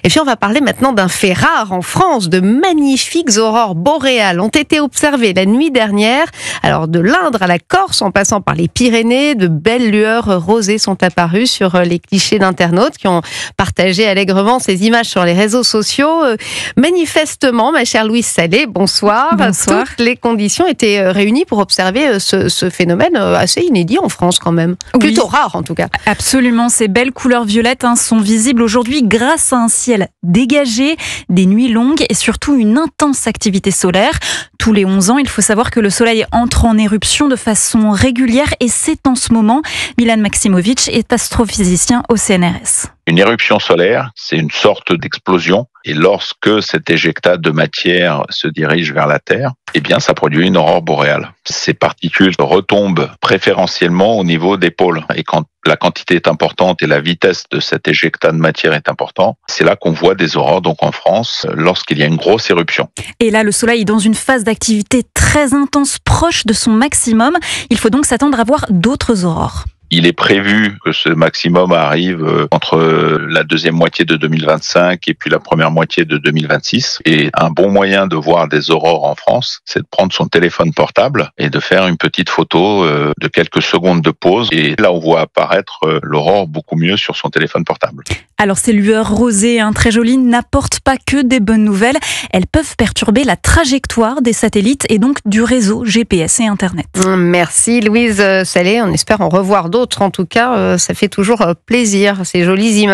Et puis on va parler maintenant d'un fait rare en France. De magnifiques aurores boréales ont été observées la nuit dernière. Alors de l'Indre à la Corse, en passant par les Pyrénées, de belles lueurs rosées sont apparues sur les clichés d'internautes qui ont partagé allègrement ces images sur les réseaux sociaux. Manifestement, ma chère Louise Salé, bonsoir. Bonsoir. Toutes les conditions étaient réunies pour observer ce phénomène assez inédit en France quand même. Oui. Plutôt rare en tout cas. Absolument, ces belles couleurs violettes sont visibles aujourd'hui grâce à un ciel dégagé, des nuits longues et surtout une intense activité solaire. Tous les 11 ans, il faut savoir que le soleil entre en éruption de façon régulière et c'est en ce moment. Milan Maximovic est astrophysicien au CNRS. Une éruption solaire, c'est une sorte d'explosion. Et lorsque cet éjectat de matière se dirige vers la Terre, eh bien, ça produit une aurore boréale. Ces particules retombent préférentiellement au niveau des pôles. Et quand la quantité est importante et la vitesse de cet éjectat de matière est importante, c'est là qu'on voit des aurores, donc en France, lorsqu'il y a une grosse éruption. Et là, le soleil est dans une phase d'activité très intense, proche de son maximum. Il faut donc s'attendre à voir d'autres aurores. Il est prévu que ce maximum arrive entre la deuxième moitié de 2025 et puis la première moitié de 2026. Et un bon moyen de voir des aurores en France, c'est de prendre son téléphone portable et de faire une petite photo de quelques secondes de pause. Et là, on voit apparaître l'aurore beaucoup mieux sur son téléphone portable. Alors ces lueurs rosées, très jolies, n'apportent pas que des bonnes nouvelles. Elles peuvent perturber la trajectoire des satellites et donc du réseau GPS et Internet. Merci Louise Salé, on espère en revoir d'autres. En tout cas, ça fait toujours plaisir, ces jolies images.